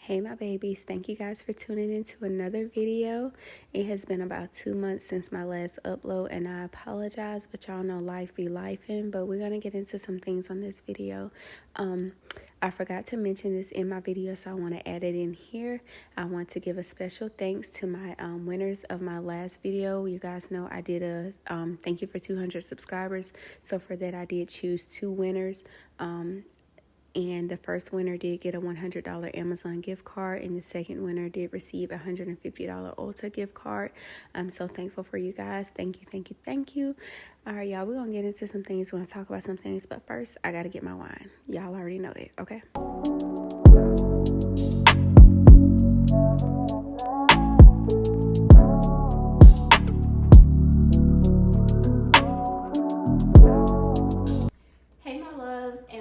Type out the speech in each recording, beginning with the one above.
Hey my babies, thank you guys for tuning into another video. It has been about 2 months since my last upload and I apologize, but y'all know life be lifing, but we're going to get into some things on this video. I forgot to mention this in my video, so I want to add it in here. I want to give a special thanks to my winners of my last video. You guys know I did a thank you for 200 subscribers, so for that I did choose 2 winners. And the first winner did get a $100 Amazon gift card, and the second winner did receive a $150 Ulta gift card. I'm so thankful for you guys. Thank you, thank you, thank you. All right, y'all, we're going to get into some things. We're going to talk about some things, but first, I got to get my wine. Y'all already know that, okay?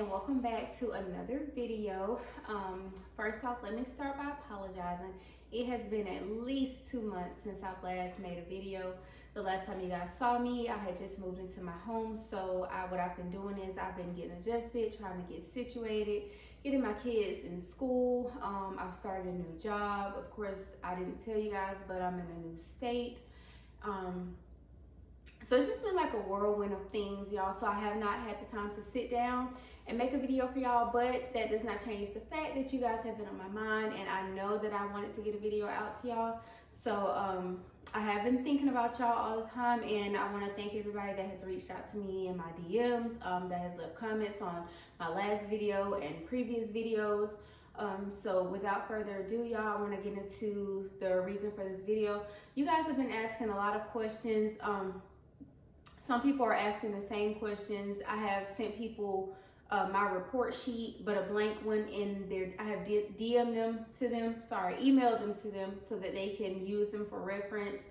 Welcome back to another video. First off, let me start by apologizing. It has been at least 2 months since I've last made a video. The last time you guys saw me, I had just moved into my home, so what I've been doing is I've been getting adjusted, trying to get situated, getting my kids in school. I've started a new job. Of course, I didn't tell you guys, but I'm in a new state. So it's just been like a whirlwind of things, y'all. So I have not had the time to sit down and make a video for y'all, but that does not change the fact that you guys have been on my mind, and I know that I wanted to get a video out to y'all. So I have been thinking about y'all all the time, and I want to thank everybody that has reached out to me in my DMs, that has left comments on my last video and previous videos. So without further ado, y'all, I want to get into the reason for this video. You guys have been asking a lot of questions. Some people are asking the same questions. I have sent people my report sheet, but a blank one in there. I have emailed them to them so that they can use them for reference.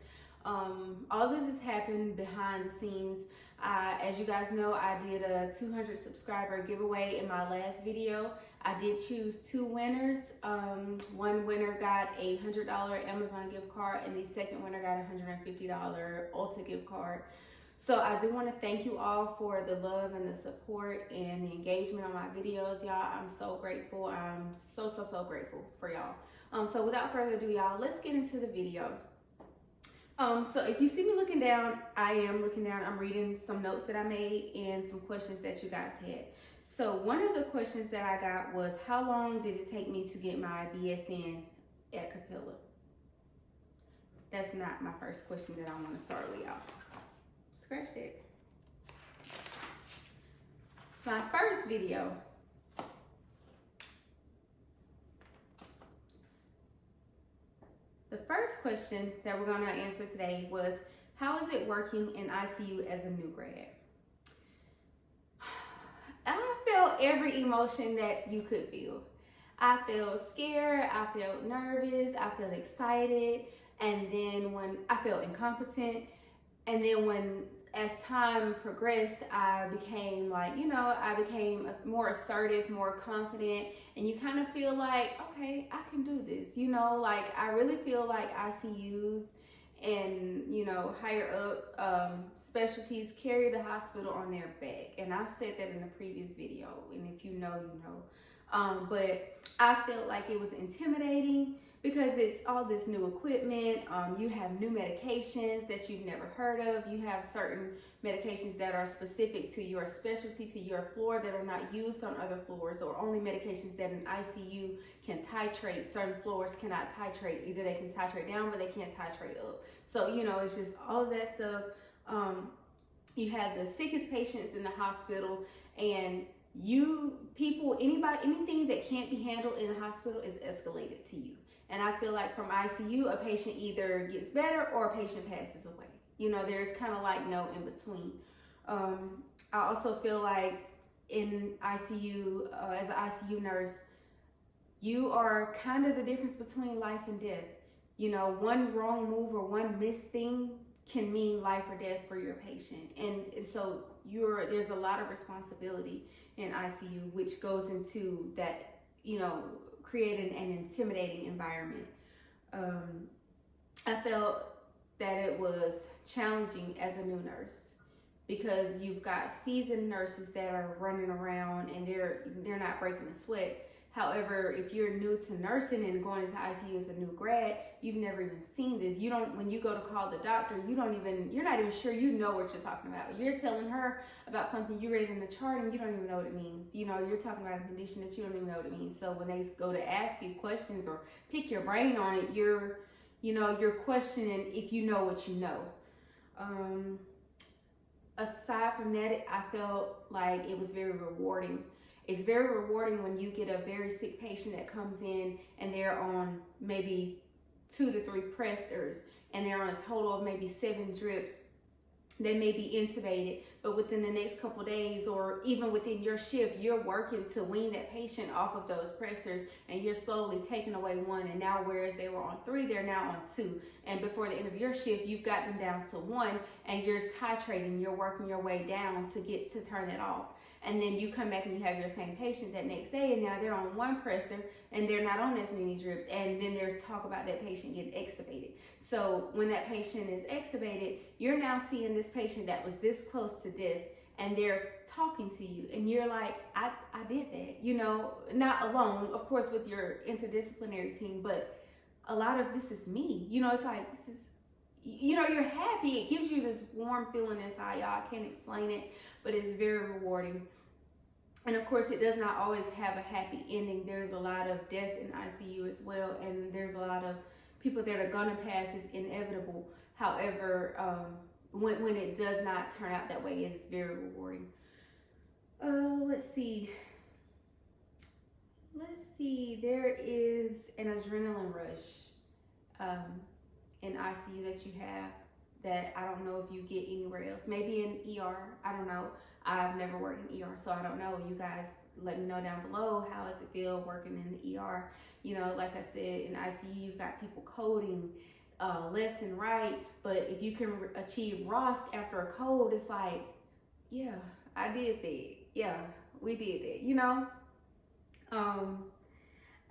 All this has happened behind the scenes. As you guys know, I did a 200 subscriber giveaway in my last video. I did choose 2 winners. One winner got a $100 Amazon gift card, and the second winner got a $150 Ulta gift card. So I do want to thank you all for the love and the support and the engagement on my videos, y'all. I'm so grateful. I'm so grateful for y'all. So without further ado, y'all, let's get into the video. So if you see me looking down, I am looking down. I'm reading some notes that I made and some questions that you guys had. So one of the questions that I got was, how long did it take me to get my BSN at Capella? That's not my first question that I want to start with, y'all. Scratch that. My first video. The first question that we're going to answer today was, how is it working in ICU as a new grad? I felt every emotion that you could feel. I felt scared, I felt nervous, I felt excited, and then when I felt incompetent, and then as time progressed, I became more assertive, more confident, and you kind of feel like, okay, I can do this. Like I really feel like ICUs and, higher up specialties carry the hospital on their back. And I've said that in a previous video, and if you know, you know. But I felt like it was intimidating because it's all this new equipment. You have new medications that you've never heard of. You have certain medications that are specific to your specialty, to your floor, that are not used on other floors, or only medications that an ICU can titrate. Certain floors cannot titrate. Either they can titrate down, but they can't titrate up. So, it's just all of that stuff. You have the sickest patients in the hospital, and anything that can't be handled in the hospital is escalated to you. And I feel like from ICU, a patient either gets better or a patient passes away. There's kind of like no in between. I also feel like in ICU, as an ICU nurse, you are kind of the difference between life and death. One wrong move or one missed thing can mean life or death for your patient. And so there's a lot of responsibility in ICU, which goes into that, creating an intimidating environment. I felt that it was challenging as a new nurse because you've got seasoned nurses that are running around and they're not breaking a sweat. However, if you're new to nursing and going into ICU as a new grad, you've never even seen this. You don't, when you go to call the doctor, you're not even sure you know what you're talking about. You're telling her about something you read in the chart and you don't even know what it means. You know, you're talking about a condition that you don't even know what it means. So when they go to ask you questions or pick your brain on it, you're questioning if you know what you know. Aside from that, I felt like it was very rewarding. It's very rewarding when you get a very sick patient that comes in and they're on maybe 2 to 3 pressors and they're on a total of maybe 7 drips. They may be intubated, but within the next couple days or even within your shift, you're working to wean that patient off of those pressors and you're slowly taking away 1. And now, whereas they were on 3, they're now on 2. And before the end of your shift, you've got them down to 1 and you're titrating, you're working your way down to turn it off. And then you come back and you have your same patient that next day and now they're on 1 pressor and they're not on as many drips. And then there's talk about that patient getting extubated. So when that patient is extubated, you're now seeing this patient that was this close to death and they're talking to you and you're like, I did that, you know, not alone, of course, with your interdisciplinary team, but a lot of this is me, you know, it's like, this is, you know, you're happy. It gives you this warm feeling inside, y'all. I can't explain it, but it's very rewarding. And of course, it does not always have a happy ending. There's a lot of death in ICU as well, and there's a lot of people that are gonna pass. It's inevitable. However, when it does not turn out that way, it's very rewarding. Let's see. There is an adrenaline rush in ICU that you have that I don't know if you get anywhere else. Maybe in ER, I don't know. I've never worked in ER, so I don't know. You guys let me know down below, how does it feel working in the ER? You know, like I said, in ICU, you've got people coding left and right, but if you can achieve ROSC after a code, it's like, yeah, I did that. Yeah, we did that, you know?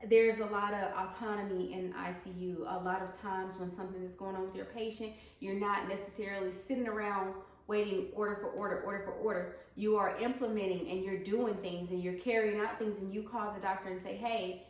There's a lot of autonomy in ICU. A lot of times when something is going on with your patient, you're not necessarily sitting around waiting order for order. You are implementing and you're doing things and you're carrying out things, and you call the doctor and say, hey,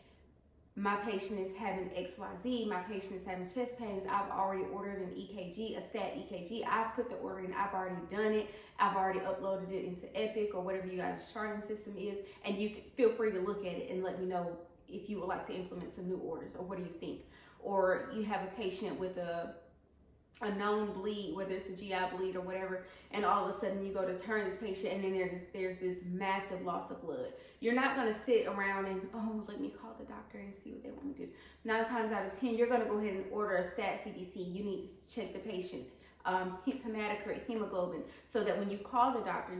my patient is having XYZ, my patient is having chest pains, I've already ordered an EKG, a stat EKG, I've put the order in, I've already done it, I've already uploaded it into Epic or whatever you guys' charting system is, and you can feel free to look at it and let me know if you would like to implement some new orders, or what do you think? Or you have a patient with a known bleed, whether it's a GI bleed or whatever, and all of a sudden you go to turn this patient and then there's this massive loss of blood. You're not gonna sit around and, oh, let me call the doctor and see what they want me to do. 9 times out of 10, you're gonna go ahead and order a stat CBC. You need to check the patient's hematocrit, hemoglobin, so that when you call the doctor,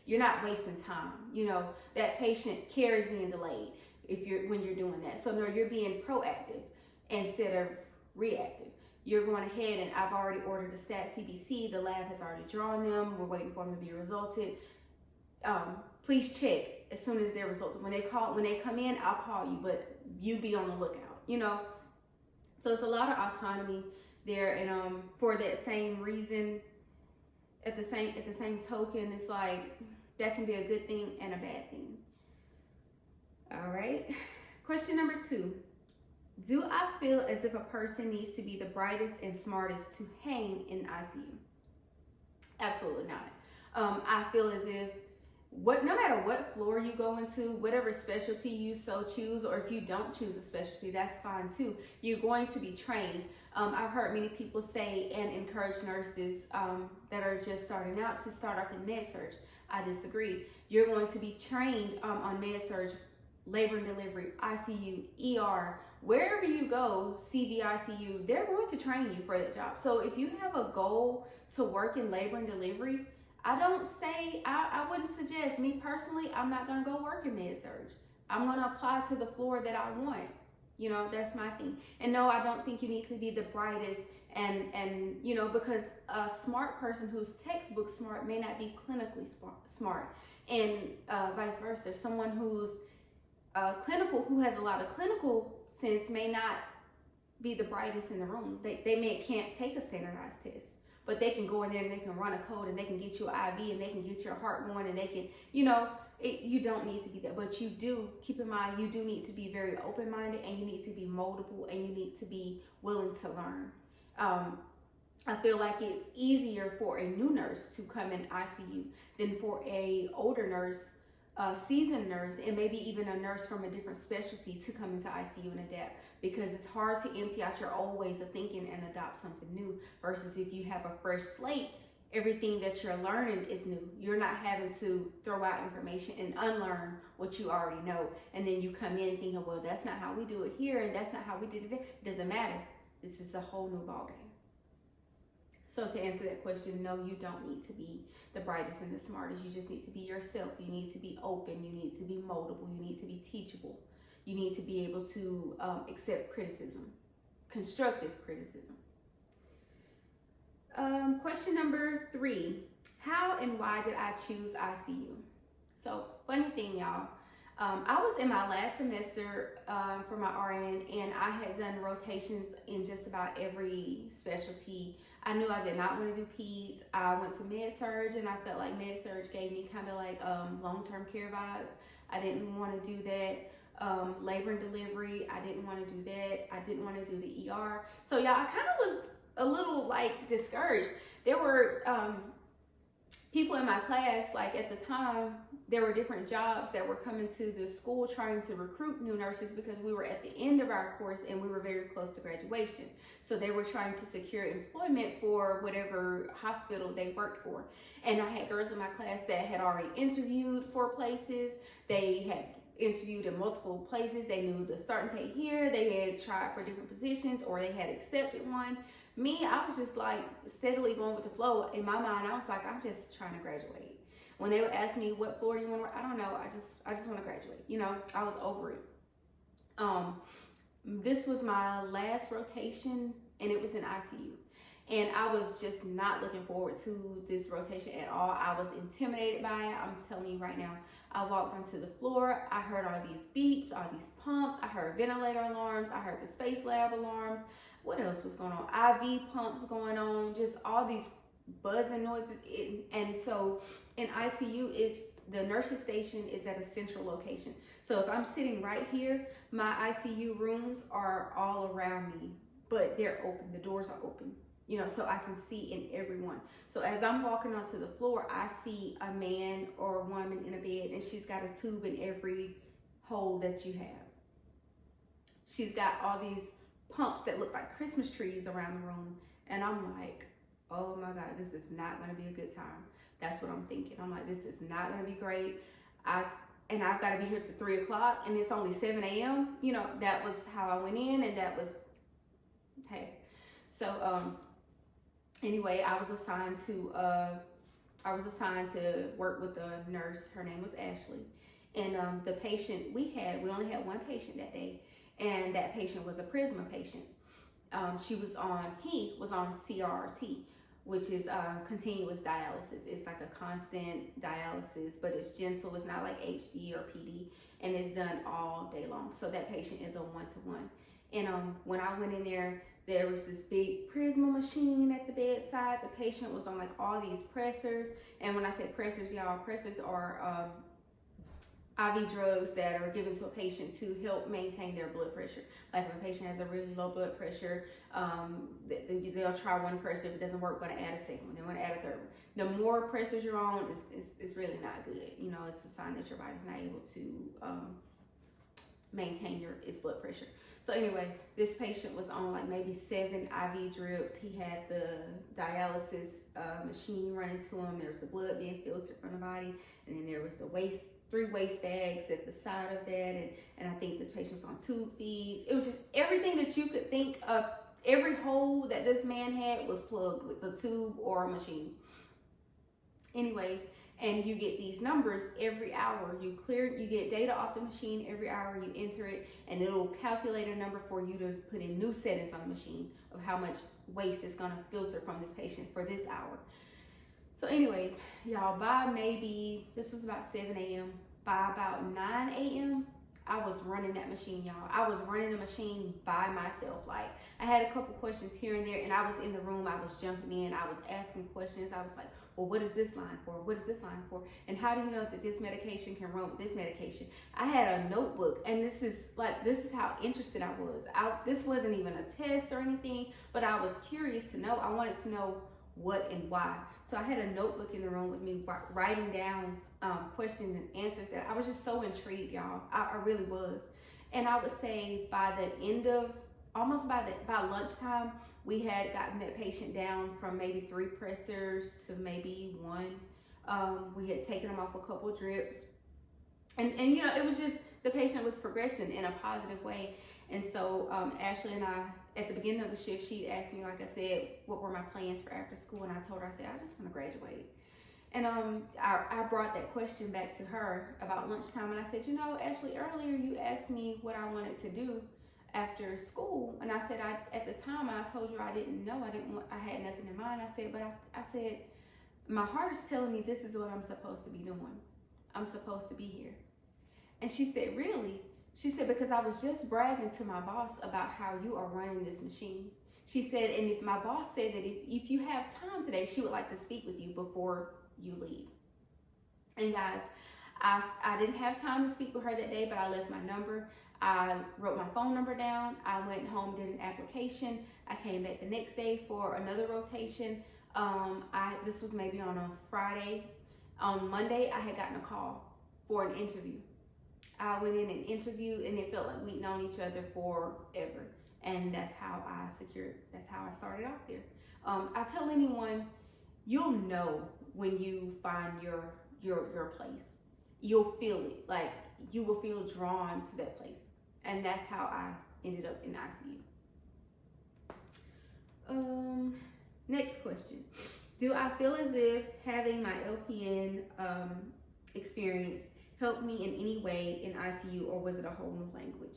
you're not wasting time. You know, that patient care is being delayed when you're doing that. So no, you're being proactive instead of reactive. You're going ahead and I've already ordered a stat CBC. The lab has already drawn them. We're waiting for them to be resulted. Please check as soon as they're resulted. When they come in, I'll call you, but you be on the lookout, you know? So it's a lot of autonomy there. And for that same reason, at the same token, it's like that can be a good thing and a bad thing. All right. Question number 2. Do I feel as if a person needs to be the brightest and smartest to hang in ICU? Absolutely not. I feel as if no matter what floor you go into, whatever specialty you so choose, or if you don't choose a specialty, that's fine too. You're going to be trained. I've heard many people say and encourage nurses that are just starting out to start off in med-surg. I disagree. You're going to be trained on med-surg, labor and delivery, ICU, ER, wherever you go, CVICU, they're going to train you for that job. So if you have a goal to work in labor and delivery, I wouldn't suggest, me personally, I'm not going to go work in med-surg. I'm going to apply to the floor that I want. You know, that's my thing. And no, I don't think you need to be the brightest and you know, because a smart person who's textbook smart may not be clinically smart, and vice versa. Someone who's clinical, who has a lot of clinical sense, may not be the brightest in the room. They can't take a standardized test, but they can go in there and they can run a code and they can get you an IV and they can get your heart going and they can, you know, you don't need to be that, but you do keep in mind, you do need to be very open-minded, and you need to be moldable, and you need to be willing to learn. I feel like it's easier for a new nurse to come in ICU than for a older nurse, seasoned nurse, and maybe even a nurse from a different specialty to come into ICU and adapt, because it's hard to empty out your old ways of thinking and adopt something new, versus if you have a fresh slate, everything that you're learning is new. You're not having to throw out information and unlearn what you already know, and then you come in thinking, well, that's not how we do it here, and that's not how we did it there. It doesn't matter. This is a whole new ballgame. So to answer that question, no, you don't need to be the brightest and the smartest. You just need to be yourself. You need to be open. You need to be moldable. You need to be teachable. You need to be able to accept criticism, constructive criticism. Question number 3, how and why did I choose ICU? So funny thing, y'all. I was in my last semester for my RN, and I had done rotations in just about every specialty. I knew I did not want to do peds. I went to med-surg, and I felt like med-surg gave me kind of like long-term care vibes. I didn't want to do that. Labor and delivery, I didn't want to do that. I didn't want to do the ER. So y'all, I kind of was a little like discouraged. There were people in my class, like at the time, there were different jobs that were coming to the school trying to recruit new nurses, because we were at the end of our course and we were very close to graduation. So they were trying to secure employment for whatever hospital they worked for. And I had girls in my class that had already interviewed for places. They had interviewed in multiple places. They knew the starting pay here. They had tried for different positions, or they had accepted one. Me, I was just like steadily going with the flow. In my mind, I was like, I'm just trying to graduate. When they would ask me, what floor do you want to work? I don't know. I just want to graduate. You know, I was over it. This was my last rotation, and it was in ICU. And I was just not looking forward to this rotation at all. I was intimidated by it. I'm telling you right now. I walked onto the floor. I heard all these beeps, all these pumps. I heard ventilator alarms. I heard the space lab alarms. What else was going on? IV pumps going on. Just all these buzzing noises. And so in ICU, the nursing station is at a central location. So if I'm sitting right here, my ICU rooms are all around me, but they're open. The doors are open, you know, so I can see in everyone. So as I'm walking onto the floor, I see a man or a woman in a bed, and she's got a tube in every hole that you have. She's got all these pumps that look like Christmas trees around the room. And I'm like, oh my God, this is not gonna be a good time. That's what I'm thinking. I'm like, this is not gonna be great. I've got to be here till 3 o'clock, and it's only 7 a.m. You know, that was how I went in, and that was, hey. So anyway, I was assigned to work with a nurse. Her name was Ashley, and the patient we only had one patient that day, and that patient was a Prisma patient. He was on CRRT, which is continuous dialysis. It's like a constant dialysis, but it's gentle. It's not like HD or PD, and it's done all day long. So that patient is a 1-to-1. And when I went in there, there was this big Prisma machine at the bedside. The patient was on like all these pressors. And when I say pressors, y'all, pressors are IV drugs that are given to a patient to help maintain their blood pressure. Like if a patient has a really low blood pressure, they'll try one pressor. If it doesn't work, we're gonna add a second one. They want to add a third one. The more pressors you're on, it's really not good. You know, it's a sign that your body's not able to maintain its blood pressure. So anyway, this patient was on like maybe 7 IV drips. He had the dialysis machine running to him. There was the blood being filtered from the body, and then there was the 3 waste bags at the side of that, and I think this patient was on tube feeds. It was just everything that you could think of. Every hole that this man had was plugged with a tube or a machine. Anyways, and you get these numbers every hour. You get data off the machine every hour. You enter it, and it'll calculate a number for you to put in new settings on the machine of how much waste is gonna filter from this patient for this hour. So anyways, y'all, this was about 7 a.m. By about 9 a.m., I was running that machine, y'all. I was running the machine by myself. Like, I had a couple questions here and there, and I was in the room. I was jumping in. I was asking questions. I was like, well, what is this line for? What is this line for? And how do you know that this medication can run with this medication? I had a notebook, and this is how interested I was. This wasn't even a test or anything, but I was curious to know. I wanted to know what and why. So I had a notebook in the room with me, writing down questions and answers that I was just so intrigued, y'all. I really was. And I would say by the end of, by lunchtime, we had gotten that patient down from maybe 3 pressors to maybe 1. We had taken him off a couple drips. And you know, it was just, the patient was progressing in a positive way. And so Ashley and I, at the beginning of the shift, she asked me, like I said, what were my plans for after school? And I told her, I said, I just want to graduate. And I brought that question back to her about lunchtime. And I said, you know, Ashley, earlier you asked me what I wanted to do after school. And I said, at the time I told you I didn't know. I had nothing in mind. I said, but I said, my heart is telling me this is what I'm supposed to be doing. I'm supposed to be here. And she said, really? She said, because I was just bragging to my boss about how you are running this machine. She said, and if my boss said that if you have time today, she would like to speak with you before you leave. And guys, I didn't have time to speak with her that day, but I left my number. I wrote my phone number down. I went home, did an application. I came back the next day for another rotation. This was maybe on a Friday. On Monday, I had gotten a call for an interview. I went in and interviewed, and it felt like we'd known each other forever. And that's how I started off there. I tell anyone, you'll know when you find your place. You'll feel it, like you will feel drawn to that place. And that's how I ended up in ICU. Next question. Do I feel as if having my LPN experience helped me in any way in ICU, or was it a whole new language?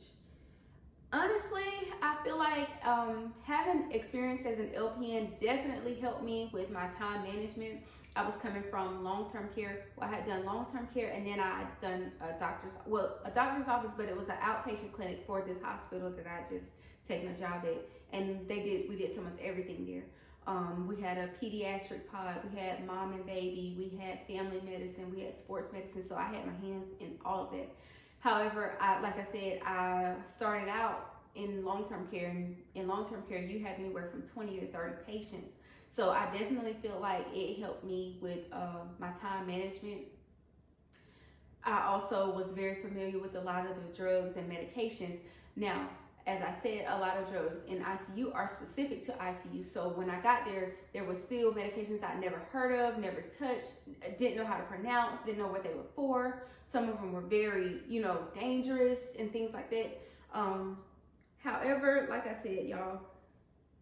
Honestly, I feel like having experience as an LPN definitely helped me with my time management. I was coming from long-term care. Well, I had done long-term care, and then I had done a doctor's office, but it was an outpatient clinic for this hospital that I just taken a job at. And we did some of everything there. We had a pediatric pod, we had mom and baby, we had family medicine, we had sports medicine. So I had my hands in all of that. However, like I said, I started out in long-term care, and in long-term care, you have anywhere from 20 to 30 patients. So I definitely feel like it helped me with my time management. I also was very familiar with a lot of the drugs and medications. Now, as I said, a lot of drugs in ICU are specific to ICU. So when I got there, there were still medications I'd never heard of, never touched, didn't know how to pronounce, didn't know what they were for. Some of them were very, dangerous and things like that. However, like I said, y'all,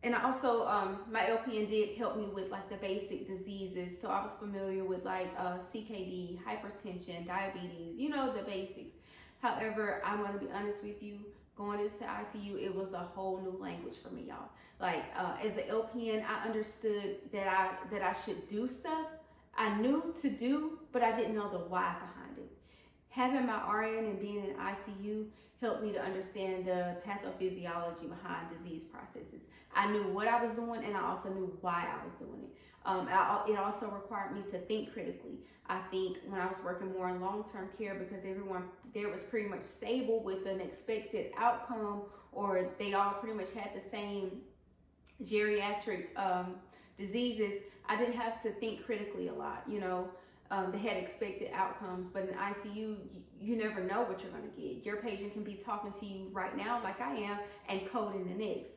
and I also, my LPN did help me with like the basic diseases. So I was familiar with like CKD, hypertension, diabetes, the basics. However, I'm going to be honest with you, going into ICU, it was a whole new language for me, y'all. Like as an LPN, I understood that I should do stuff. I knew to do, but I didn't know the why behind it. Having my RN and being in ICU helped me to understand the pathophysiology behind disease processes. I knew what I was doing, and I also knew why I was doing it. It also required me to think critically. I think when I was working more in long-term care, because everyone there was pretty much stable with an expected outcome, or they all pretty much had the same geriatric diseases, I didn't have to think critically a lot. They had expected outcomes, but in ICU, you never know what you're going to get. Your patient can be talking to you right now, like I am, and coding the next.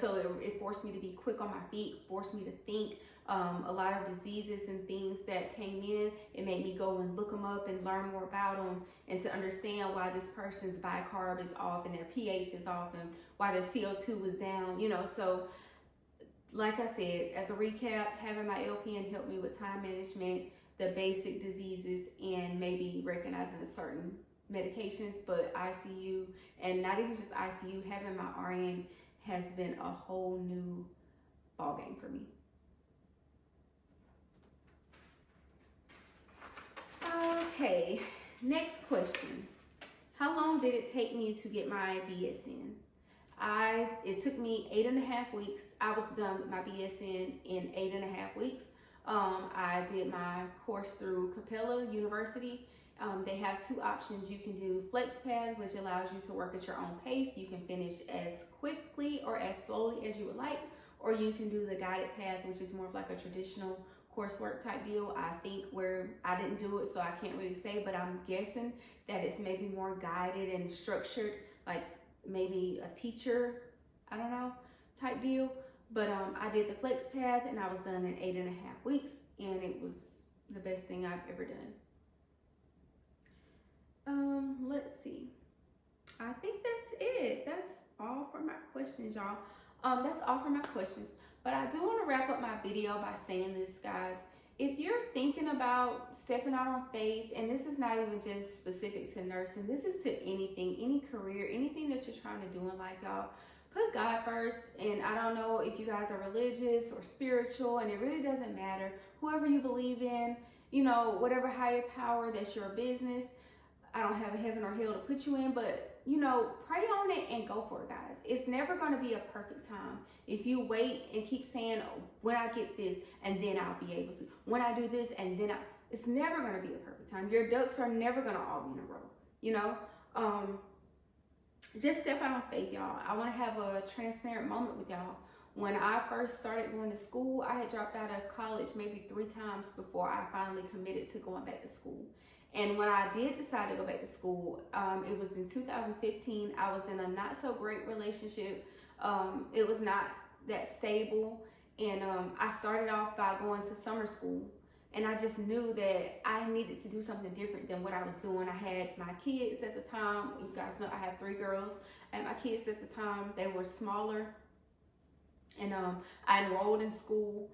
So it forced me to be quick on my feet, forced me to think. A lot of diseases and things that came in, it made me go and look them up and learn more about them, and to understand why this person's bicarb is off and their pH is off, and why their CO2 was down. So like I said, as a recap, having my LPN helped me with time management, the basic diseases, and maybe recognizing the certain medications. But ICU, and not even just ICU, having my RN has been a whole new ballgame for me. Okay, next question. How long did it take me to get my BSN? It took me 8.5 weeks. I was done with my BSN in 8.5 weeks. I did my course through Capella University. They have two options. You can do FlexPath, which allows you to work at your own pace. You can finish as quickly or as slowly as you would like, or you can do the guided path, which is more of like a traditional coursework type deal. I think where I didn't do it, so I can't really say, but I'm guessing that it's maybe more guided and structured, like maybe a teacher, I don't know, type deal. But I did the FlexPath and I was done in 8.5 weeks, and it was the best thing I've ever done. Let's see. I think that's it. That's all for my questions, y'all. That's all for my questions. But I do want to wrap up my video by saying this, guys. If you're thinking about stepping out on faith, and this is not even just specific to nursing, this is to anything, any career, anything that you're trying to do in life, y'all, put God first. And I don't know if you guys are religious or spiritual, and it really doesn't matter. Whoever you believe in, you know, whatever higher power, that's your business. I don't have a heaven or hell to put you in, but, you know, pray on it and go for it, guys. It's never going to be a perfect time. If you wait and keep saying, when I get this, and then I'll be able to. When I do this, and then it's never going to be a perfect time. Your ducks are never going to all be in a row, you know? Just step out on faith, y'all. I want to have a transparent moment with y'all. When I first started going to school, I had dropped out of college maybe 3 times before I finally committed to going back to school. And when I did decide to go back to school, it was in 2015. I was in a not so great relationship. It was not that stable. And I started off by going to summer school. And I just knew that I needed to do something different than what I was doing. I had my kids at the time. You guys know I have 3 girls. I had my kids at the time. They were smaller. And I enrolled in school,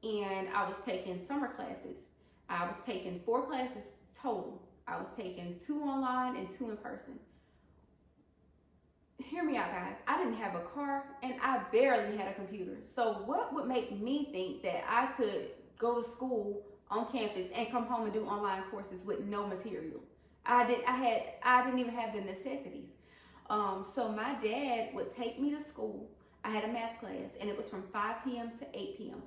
and I was taking summer classes. I was taking 4 classes total. I was taking 2 online and 2 in person. Hear me out, guys. I didn't have a car, and I barely had a computer. So what would make me think that I could go to school on campus and come home and do online courses with no material? I didn't even have the necessities. So my dad would take me to school. I had a math class, and it was from 5 p.m. to 8 p.m.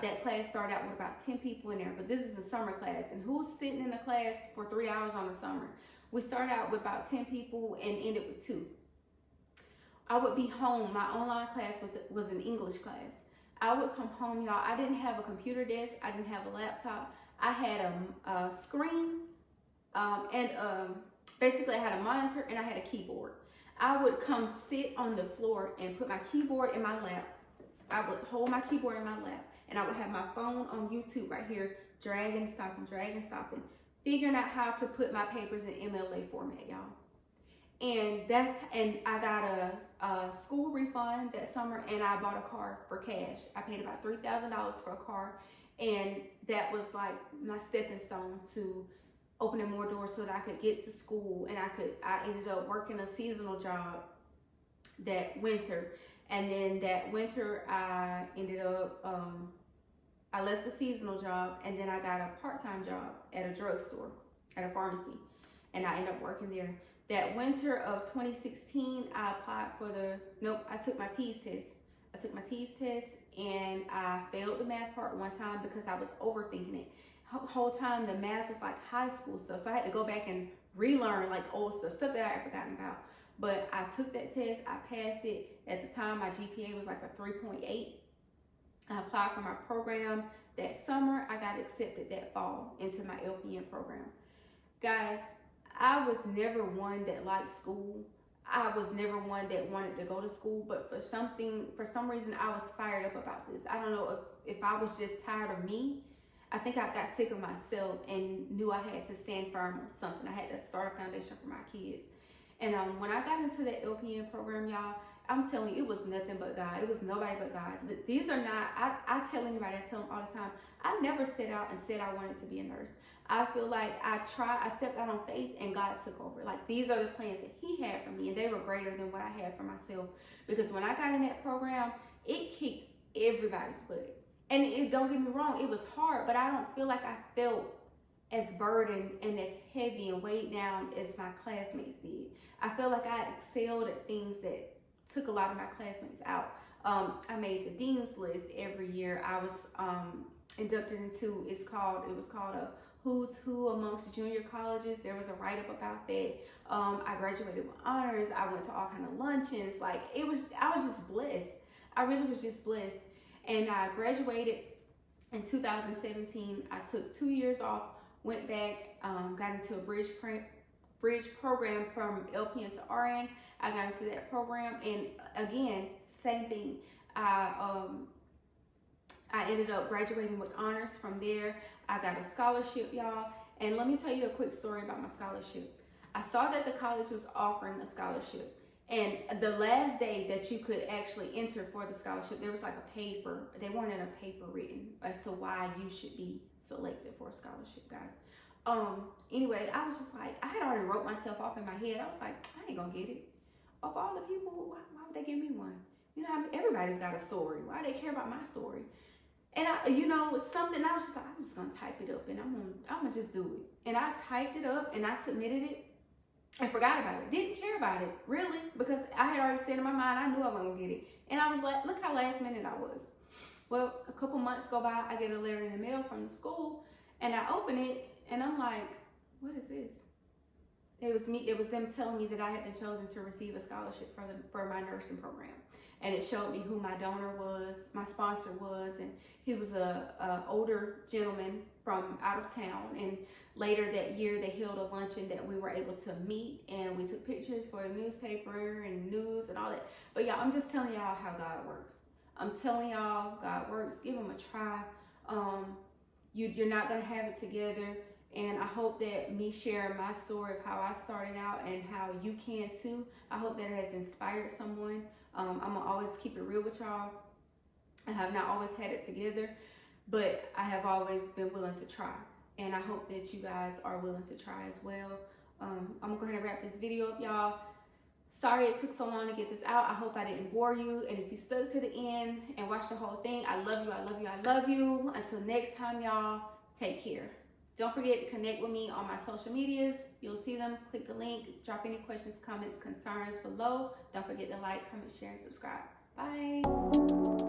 That class started out with about 10 people in there, but this is a summer class, and who's sitting in the class for 3 hours on the summer? We started out with about 10 people and ended with 2. I would be home. My online class was an English class. I would come home, y'all. I didn't have a computer desk. I didn't have a laptop. I had a screen, and basically I had a monitor, and I had a keyboard. I would come sit on the floor and put my keyboard in my lap. I would hold my keyboard in my lap, and I would have my phone on YouTube right here, dragging, stopping, figuring out how to put my papers in MLA format, y'all. And I got a school refund that summer, and I bought a car for cash. I paid about $3,000 for a car, and that was like my stepping stone to opening more doors so that I could get to school. And I ended up working a seasonal job that winter. And then that winter, I ended up, I left the seasonal job, and then I got a part-time job at a drugstore, at a pharmacy, and I ended up working there. That winter of 2016, I applied for I took my TEAS test. I took my TEAS test, and I failed the math part one time because I was overthinking it. Whole time the math was like high school stuff, so I had to go back and relearn like old stuff that I had forgotten about. But I took that test, I passed it. At the time, my GPA was like a 3.8. I applied for my program that summer. I got accepted that fall into my LPN program. Guys, I was never one that liked school. I was never one that wanted to go to school, but for some reason, I was fired up about this. I don't know if I was just tired of me. I think I got sick of myself and knew I had to stand firm on something. I had to start a foundation for my kids. And when I got into that LPN program, y'all, I'm telling you, it was nothing but God. It was nobody but God. These are not, I tell anybody, I tell them all the time, I never set out and said I wanted to be a nurse. I feel like I stepped out on faith, and God took over. Like, these are the plans that He had for me, and they were greater than what I had for myself. Because when I got in that program, it kicked everybody's butt. And don't get me wrong, it was hard, but I don't feel like I felt as burdened and as heavy and weighed down as my classmates did. I feel like I excelled at things that took a lot of my classmates out. I made the dean's list every year. I was inducted into, it was called a Who's Who amongst junior colleges. There was a write-up about that. I graduated with honors. I went to all kind of luncheons. Like, I was just blessed. I really was just blessed. And I graduated in 2017. I took 2 years off, went back, got into a bridge program from LPN to RN. I got into that program, and again, same thing. I ended up graduating with honors from there. I got a scholarship, y'all. And let me tell you a quick story about my scholarship. I saw that the college was offering a scholarship. And the last day that you could actually enter for the scholarship, there was like a paper. They wanted a paper written as to why you should be selected for a scholarship, guys. Anyway, I was just like, I had already wrote myself off in my head. I was like, I ain't gonna get it. Of all the people, why would they give me one? You know, everybody's got a story. Why do they care about my story? And something, I was just like, I'm just gonna type it up and I'm gonna just do it. And I typed it up and I submitted it and forgot about it. Didn't care about it, really, because I had already said in my mind, I knew I wasn't gonna get it. And I was like, look how last minute I was. Well, a couple months go by, I get a letter in the mail from the school, and I open it and I'm like, what is this? It was them telling me that I had been chosen to receive a scholarship for my nursing program. And it showed me who my donor was, my sponsor was, and he was a older gentleman from out of town. And later that year, they held a luncheon that we were able to meet, and we took pictures for the newspaper and news and all that. But y'all, I'm just telling y'all how God works. I'm telling y'all, God works. Give him a try. You're not gonna have it together. And I hope that me sharing my story of how I started out and how you can too, I hope that it has inspired someone. I'm gonna always keep it real with y'all. I have not always had it together, but I have always been willing to try. And I hope that you guys are willing to try as well. I'm gonna go ahead and wrap this video up, y'all. Sorry it took so long to get this out. I hope I didn't bore you. And if you stuck to the end and watched the whole thing, I love you, I love you, I love you. Until next time, y'all, take care. Don't forget to connect with me on my social medias. You'll see them. Click the link. Drop any questions, comments, concerns below. Don't forget to like, comment, share, and subscribe. Bye.